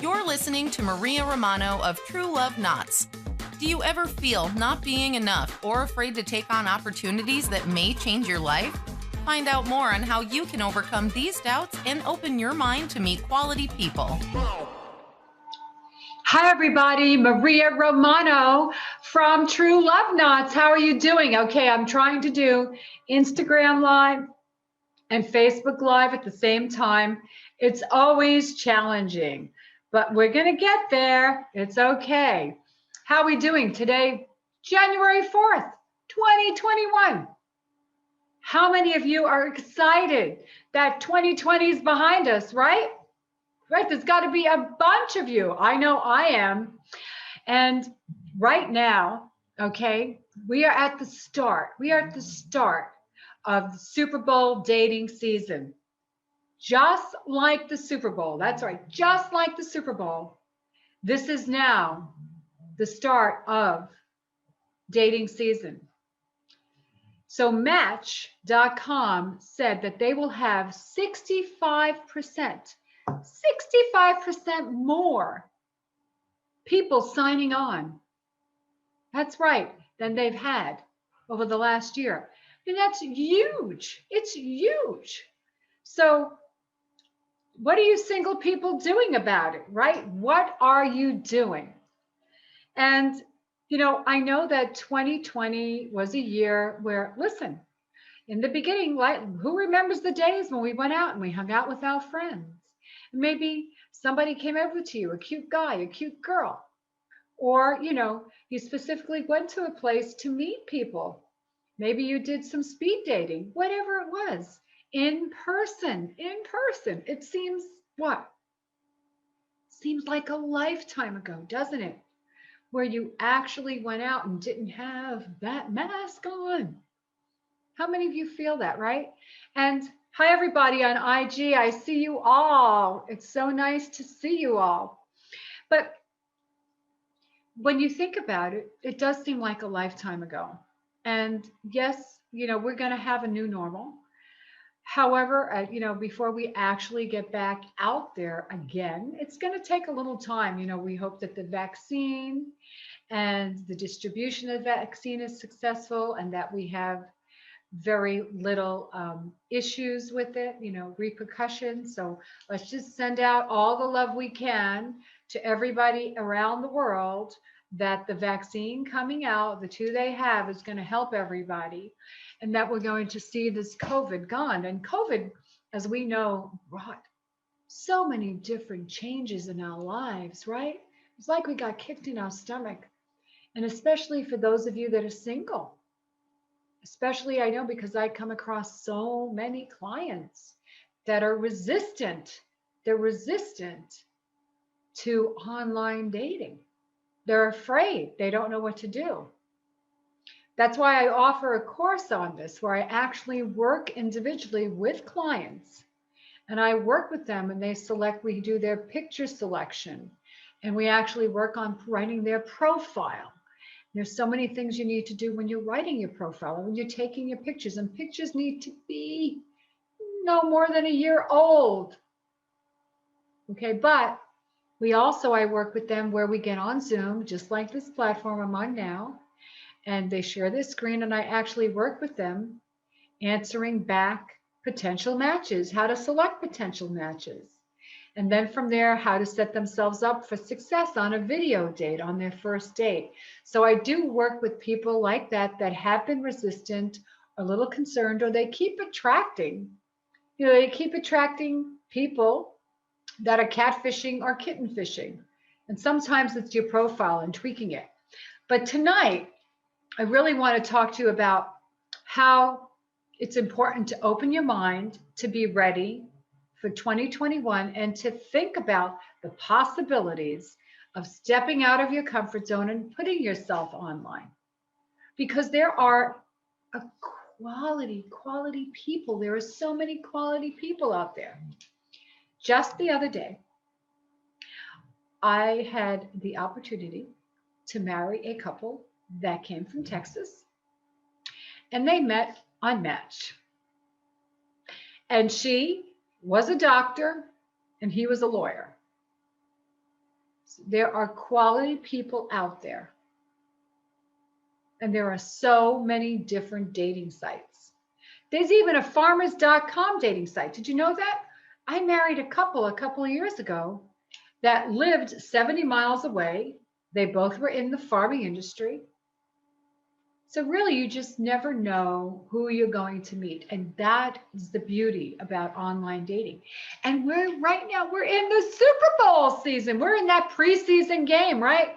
You're listening to Maria Romano of True Love Knots. Do you ever feel not being enough or afraid to take on opportunities that may change your life? Find out more on how you can overcome these doubts and open your mind to meet quality people. Hi, everybody. Maria Romano from True Love Knots. How are you doing? Okay, I'm trying to do Instagram Live and Facebook Live at the same time. It's always challenging, but we're going to get there. It's okay. How are we doing today? January 4th, 2021. How many of you are excited that 2020 is behind us, right? Right, there's got to be a bunch of you. I know I am. And right now, okay, we are at the start. We are at the start of the Super Bowl dating season. Just like the Super Bowl. That's right. Just like the Super Bowl. This is now the start of dating season. So Match.com said that they will have 65% more people signing on. That's right, than they've had over the last year. And that's huge. It's huge. So what are you single people doing about it, right? What are you doing? And, you know, I know that 2020 was a year where, listen, in the beginning, like, who remembers the days when we went out and we hung out with our friends? Maybe somebody came over to you, a cute guy, a cute girl, or, you know, you specifically went to a place to meet people. Maybe you did some speed dating, whatever it was, in person. It seems what? Seems like a lifetime ago, doesn't it? Where you actually went out and didn't have that mask on. How many of you feel that, right? And hi, everybody on IG. I see you all. It's so nice to see you all. But when you think about it, it does seem like a lifetime ago. And yes, you know, we're going to have a new normal. However, you know, before we actually get back out there again, it's going to take a little time. You know, we hope that the vaccine and the distribution of the vaccine is successful and that we have very little issues with it, you know, repercussions. So let's just send out all the love we can to everybody around the world that the vaccine coming out, the two they have, is going to help everybody, and that we're going to see this COVID gone. And COVID, as we know, brought so many different changes in our lives, right? It's like we got kicked in our stomach. And especially for those of you that are single. Especially, I know, because I come across so many clients that are resistant. They're resistant to online dating. They're afraid. They don't know what to do. That's why I offer a course on this where I actually work individually with clients. And I work with them and they select, we do their picture selection. And we actually work on writing their profile. There's so many things you need to do when you're writing your profile and when you're taking your pictures, and pictures need to be no more than a year old. Okay, but I work with them where we get on Zoom, just like this platform I'm on now, and they share their screen, and I actually work with them answering back potential matches, how to select potential matches. And then from there, how to set themselves up for success on a video date, on their first date. So I do work with people like that have been resistant, a little concerned, or they keep attracting, you know, they keep attracting people that are catfishing or kitten fishing. And sometimes it's your profile and tweaking it. But tonight, I really want to talk to you about how it's important to open your mind, to be ready for 2021, and to think about the possibilities of stepping out of your comfort zone and putting yourself online. Because there are a quality people. There are so many quality people out there. Just the other day, I had the opportunity to marry a couple that came from Texas, and they met on Match. And she was a doctor and he was a lawyer. There are quality people out there. And there are so many different dating sites. There's even a farmers.com dating site. Did you know that? I married a couple of years ago that lived 70 miles away. They both were in the farming industry. So really, you just never know who you're going to meet. And that is the beauty about online dating. And right now, we're in the Super Bowl season. We're in that preseason game, right?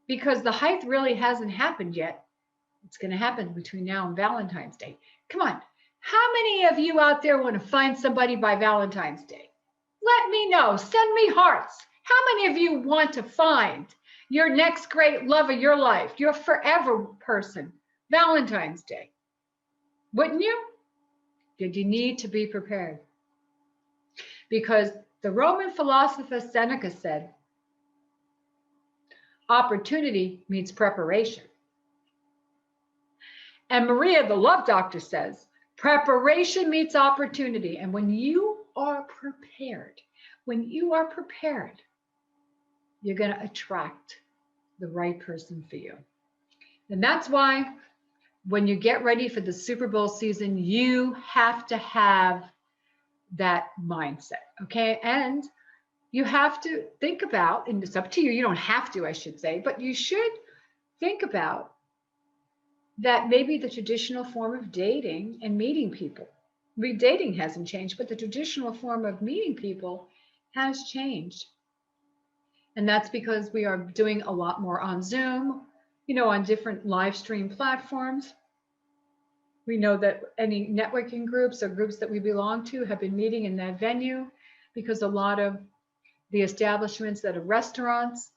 Because the hype really hasn't happened yet. It's going to happen between now and Valentine's Day. Come on. How many of you out there want to find somebody by Valentine's Day? Let me know. Send me hearts. How many of you want to find your next great love of your life, your forever person, Valentine's Day? Wouldn't you? Did you need to be prepared? Because the Roman philosopher Seneca said, opportunity means preparation. And Maria, the love doctor, says, preparation meets opportunity. And when you are prepared, you're going to attract the right person for you. And that's why when you get ready for the Super Bowl season, you have to have that mindset, okay? And you have to think about, and it's up to you, you don't have to, I should say, but you should think about that maybe the traditional form of dating and meeting people, dating hasn't changed, but the traditional form of meeting people has changed. And that's because we are doing a lot more on Zoom, on different live stream platforms. We know that any networking groups or groups that we belong to have been meeting in that venue, because a lot of the establishments that are restaurants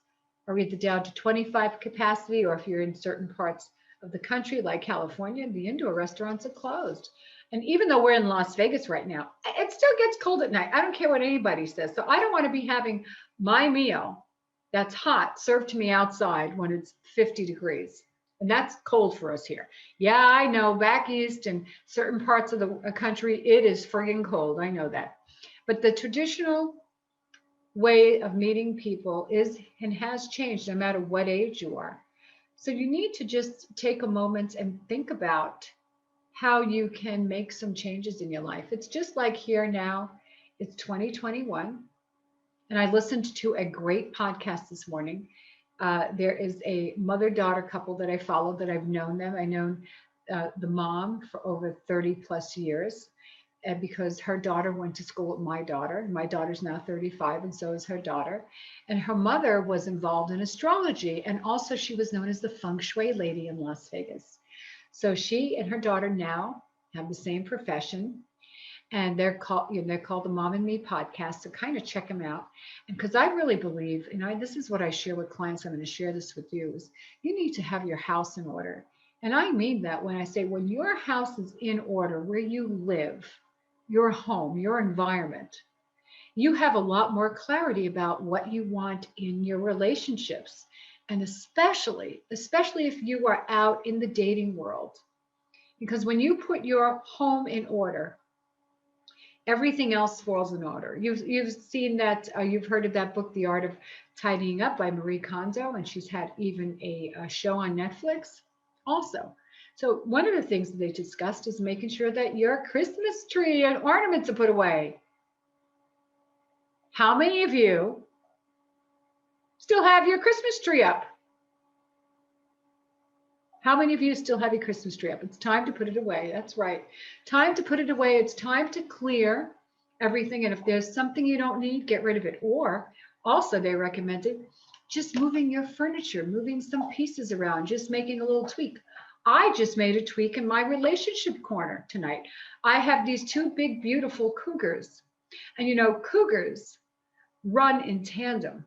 are either down to 25 capacity, or if you're in certain parts of the country like California, the indoor restaurants are closed. And even though we're in Las Vegas right now, it still gets cold at night. I don't care what anybody says. So I don't want to be having my meal that's hot served to me outside when it's 50 degrees. And that's cold for us here. Yeah, I know back east and certain parts of the country, it is friggin' cold. I know that. But the traditional way of meeting people is and has changed no matter what age you are. So you need to just take a moment and think about how you can make some changes in your life. It's just like here now, it's 2021. And I listened to a great podcast this morning. There is a mother-daughter couple that I follow, that I've known them. I've known the mom for over 30 plus years, because her daughter went to school with my daughter. My daughter's now 35, and so is her daughter. And her mother was involved in astrology, and also she was known as the feng shui lady in Las Vegas. So she and her daughter now have the same profession, and they're called the Mom and Me podcast. So kind of check them out. And because I really believe, this is what I share with clients. I'm going to share this with you, is you need to have your house in order. And I mean that when I say, when your house is in order, where you live, your home, your environment, you have a lot more clarity about what you want in your relationships. And especially if you are out in the dating world, because when you put your home in order, everything else falls in order. You've seen that, you've heard of that book, The Art of Tidying Up by Marie Kondo, and she's had even a show on Netflix also. So one of the things that they discussed is making sure that your Christmas tree and ornaments are put away. How many of you still have your Christmas tree up? How many of you still have your Christmas tree up? It's time to put it away. That's right. Time to put it away. It's time to clear everything. And if there's something you don't need, get rid of it. Or also they recommended just moving your furniture, moving some pieces around, just making a little tweak. I just made a tweak in my relationship corner tonight. I have these two big, beautiful cougars. And cougars run in tandem.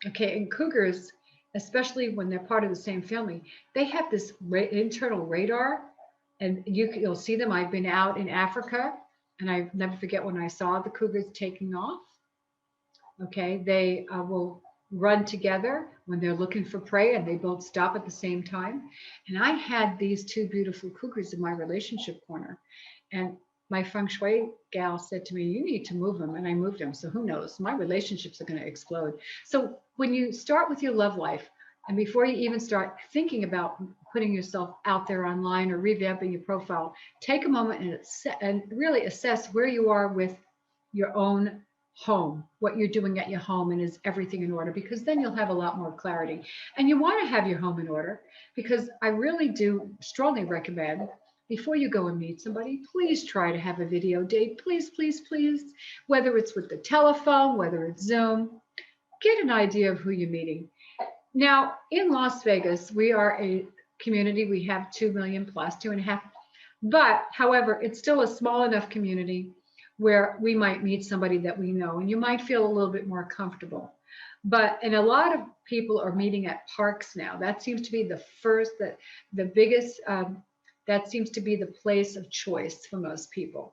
Okay, and cougars, especially when they're part of the same family, they have this internal radar, and you'll see them. I've been out in Africa, and I never forget when I saw the cougars taking off. Okay, they will run together when they're looking for prey, and they both stop at the same time. And I had these two beautiful cougars in my relationship corner, and my feng shui gal said to me, you need to move him. And I moved him. So who knows? My relationships are going to explode. So when you start with your love life, and before you even start thinking about putting yourself out there online or revamping your profile, take a moment and really assess where you are with your own home, what you're doing at your home, and is everything in order? Because then you'll have a lot more clarity. And you want to have your home in order, because I really do strongly recommend, before you go and meet somebody, please try to have a video date. Please, please, please. Whether it's with the telephone, whether it's Zoom, get an idea of who you're meeting. Now, in Las Vegas, we are a community. We have 2 million plus, 2.5. But however, it's still a small enough community where we might meet somebody that we know, and you might feel a little bit more comfortable. And a lot of people are meeting at parks now. That seems to be the biggest, that seems to be the place of choice for most people.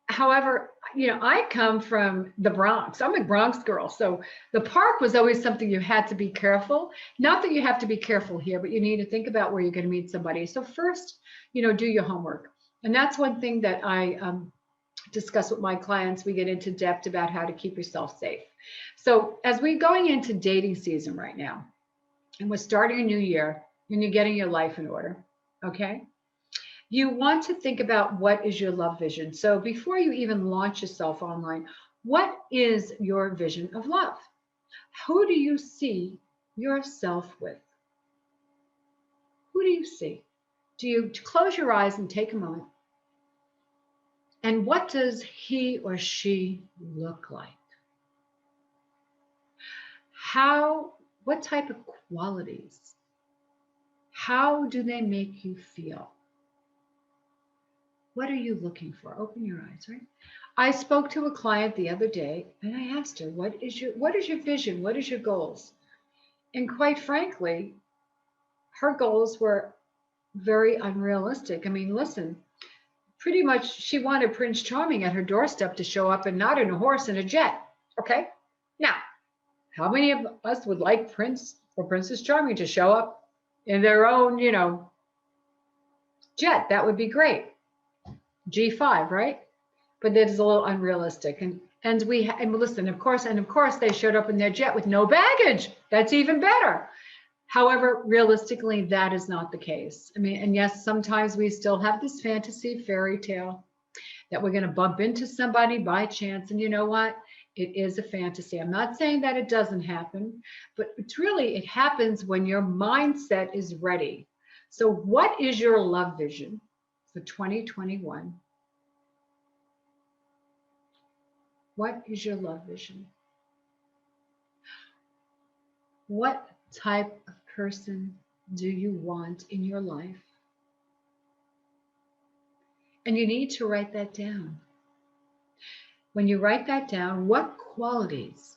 However, I come from the Bronx. I'm a Bronx girl. So the park was always something you had to be careful. Not that you have to be careful here, but you need to think about where you're going to meet somebody. So first, do your homework. And that's one thing that I discuss with my clients. We get into depth about how to keep yourself safe. So as we're going into dating season right now, and we're starting a new year, and you're getting your life in order, okay? You want to think about what is your love vision. So before you even launch yourself online, what is your vision of love? Who do you see yourself with? Who do you see? Do you close your eyes and take a moment? And what does he or she look like? What type of qualities? How do they make you feel? What are you looking for? Open your eyes, right? I spoke to a client the other day and I asked her, what is your vision? What is your goals? And quite frankly, her goals were very unrealistic. I mean, listen, pretty much she wanted Prince Charming at her doorstep to show up, and not in a horse and a jet. Okay. Now, how many of us would like Prince or Princess Charming to show up in their own, jet? That would be great. G5, right? But that is a little unrealistic. And listen, of course they showed up in their jet with no baggage. That's even better. However, realistically, that is not the case. I mean, and yes, sometimes we still have this fantasy fairy tale that we're going to bump into somebody by chance. And you know what? It is a fantasy. I'm not saying that it doesn't happen, but it happens when your mindset is ready. So what is your love vision for 2021? What is your love vision? What type of person do you want in your life? And you need to write that down. When you write that down, what qualities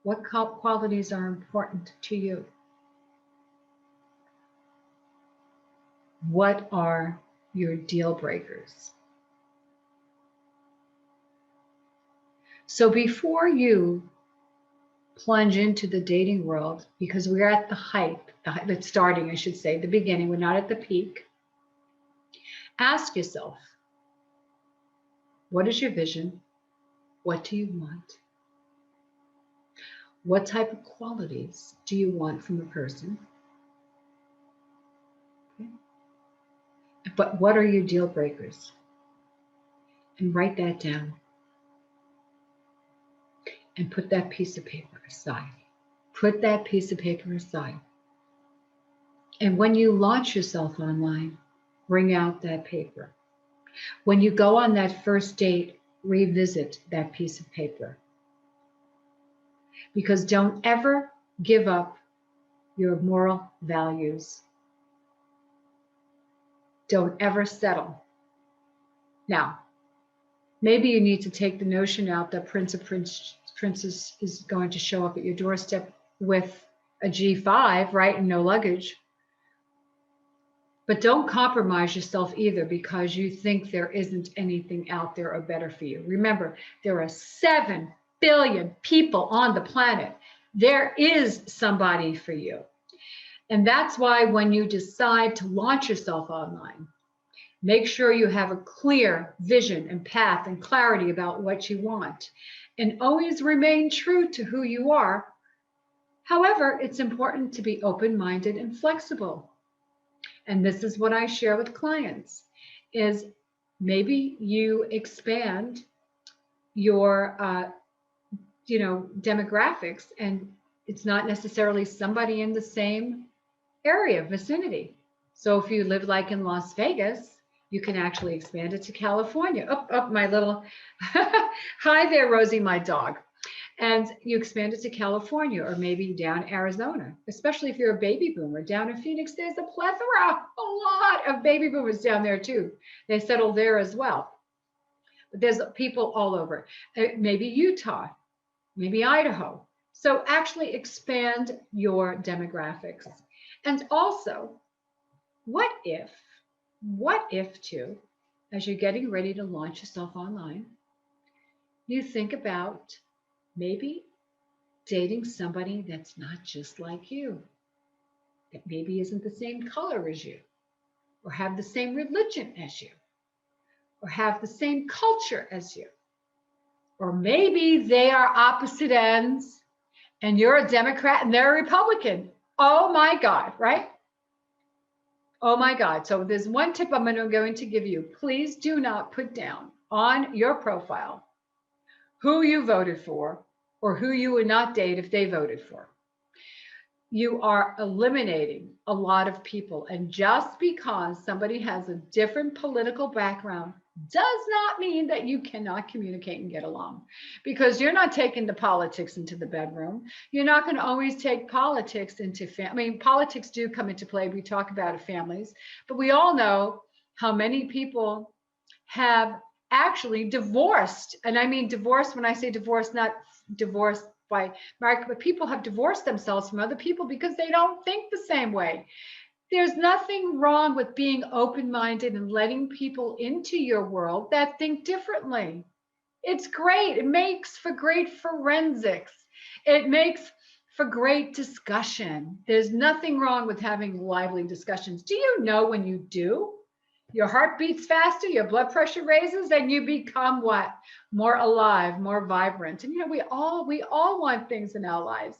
are important to you? What are your deal breakers? So before you plunge into the dating world, because we're at the height, it's starting, I should say, the beginning, we're not at the peak. Ask yourself, what is your vision? What do you want? What type of qualities do you want from a person? Okay. But what are your deal breakers? And write that down. And put that piece of paper aside. Put that piece of paper aside. And when you launch yourself online, bring out that paper. When you go on that first date, revisit that piece of paper. Because don't ever give up your moral values. Don't ever settle. Now, maybe you need to take the notion out that Princess is going to show up at your doorstep with a G5, right, and no luggage. But don't compromise yourself either because you think there isn't anything out there or better for you. Remember, there are 7 billion people on the planet. There is somebody for you. And that's why when you decide to launch yourself online, Make sure you have a clear vision and path and clarity about what you want, and always remain true to who you are. However, it's important to be open-minded and flexible. And this is what I share with clients is maybe you expand your demographics, and it's not necessarily somebody in the same area, vicinity. So if you live like in Las Vegas, you can actually expand it to California. My little, hi there, Rosie, my dog. And you expand it to California or maybe down Arizona, especially if you're a baby boomer. Down in Phoenix, there's a plethora, a lot of baby boomers down there too. They settle there as well. But there's people all over. Maybe Utah, maybe Idaho. So actually expand your demographics. And also, what if too, as you're getting ready to launch yourself online, you think about maybe dating somebody that's not just like you, that maybe isn't the same color as you, or have the same religion as you, or have the same culture as you, or maybe they are opposite ends and you're a Democrat and they're a Republican. Oh my God, right? Oh my God. So there's one tip I'm going to give you. Please do not put down on your profile who you voted for or who you would not date if they voted for. You are eliminating a lot of people. And just because somebody has a different political background does not mean that you cannot communicate and get along, because you're not taking the politics into the bedroom. You're not going to always take politics into politics do come into play. We talk about it, families, but we all know how many people have actually divorced. And I mean divorced, when I say divorce, not divorced by marriage, but people have divorced themselves from other people because they don't think the same way. There's nothing wrong with being open-minded and letting people into your world that think differently. It's great. It makes for great forensics. It makes for great discussion. There's nothing wrong with having lively discussions. Do you know when you do, your heart beats faster, your blood pressure raises, and you become what? More alive, more vibrant. And we all want things in our lives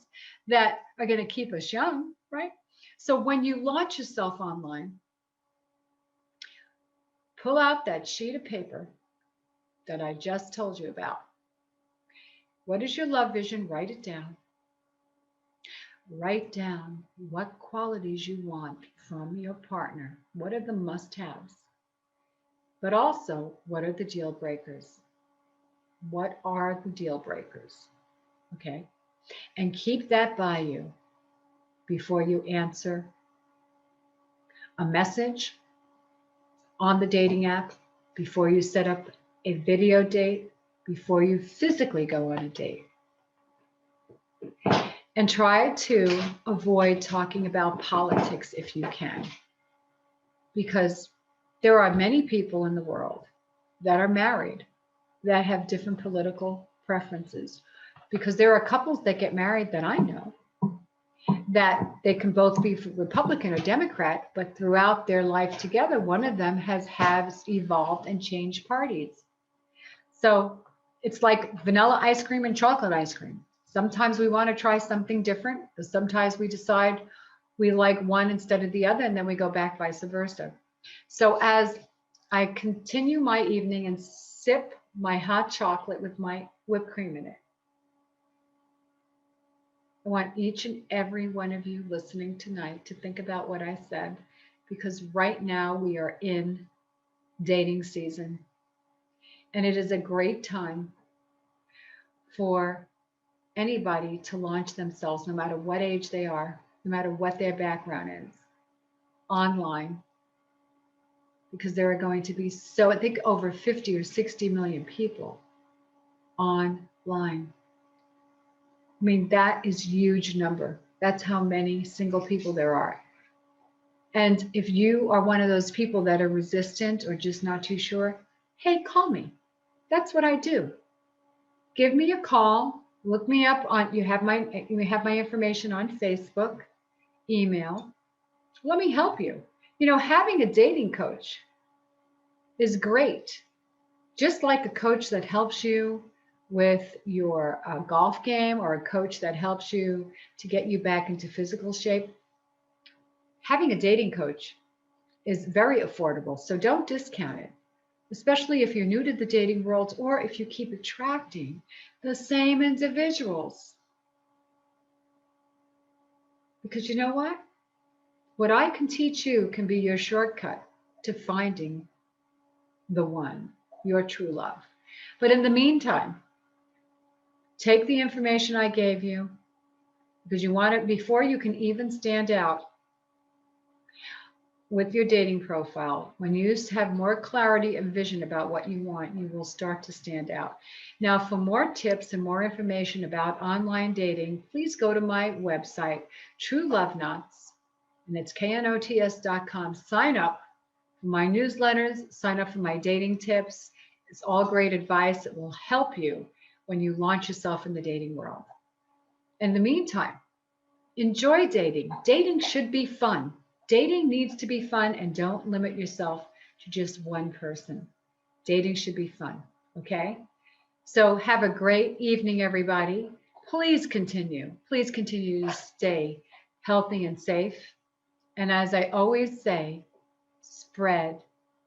that are going to keep us young, right? So when you launch yourself online, pull out that sheet of paper that I just told you about. What is your love vision? Write it down. Write down what qualities you want from your partner. What are the must-haves? But also, what are the deal breakers? What are the deal breakers? Okay. And keep that by you before you answer a message on the dating app, before you set up a video date, before you physically go on a date. And try to avoid talking about politics if you can, because there are many people in the world that are married that have different political preferences, because there are couples that get married that I know that they can both be Republican or Democrat, but throughout their life together, one of them has evolved and changed parties. So it's like vanilla ice cream and chocolate ice cream. Sometimes we want to try something different, but sometimes we decide we like one instead of the other, and then we go back vice versa. So as I continue my evening and sip my hot chocolate with my whipped cream in it, I want each and every one of you listening tonight to think about what I said, because right now we are in dating season, and it is a great time for anybody to launch themselves, no matter what age they are, no matter what their background is, online, because there are going to be, I think, over 50 or 60 million people online. I mean, that is a huge number. That's how many single people there are. And if you are one of those people that are resistant or just not too sure, hey, call me. That's what I do. Give me a call. Look me up on, you have my information on Facebook, email. Let me help you. Having a dating coach is great. Just like a coach that helps you with your golf game, or a coach that helps you to get you back into physical shape, having a dating coach is very affordable. So don't discount it, especially if you're new to the dating world or if you keep attracting the same individuals. Because you know what? What I can teach you can be your shortcut to finding the one, your true love. But in the meantime, take the information I gave you, because you want it before you can even stand out with your dating profile. When you have more clarity and vision about what you want, you will start to stand out. Now, for more tips and more information about online dating, please go to my website, True Love Knots, and it's knots.com. Sign up for my newsletters, sign up for my dating tips. It's all great advice that will help you when you launch yourself in the dating world. In the meantime, enjoy dating. Dating should be fun. Dating needs to be fun, and don't limit yourself to just one person. Dating should be fun, okay? So have a great evening, everybody. Please continue to stay healthy and safe. And as I always say, spread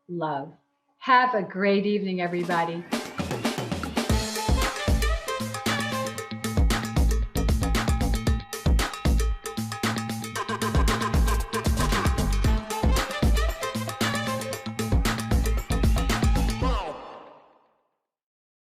love. Have a great evening, everybody.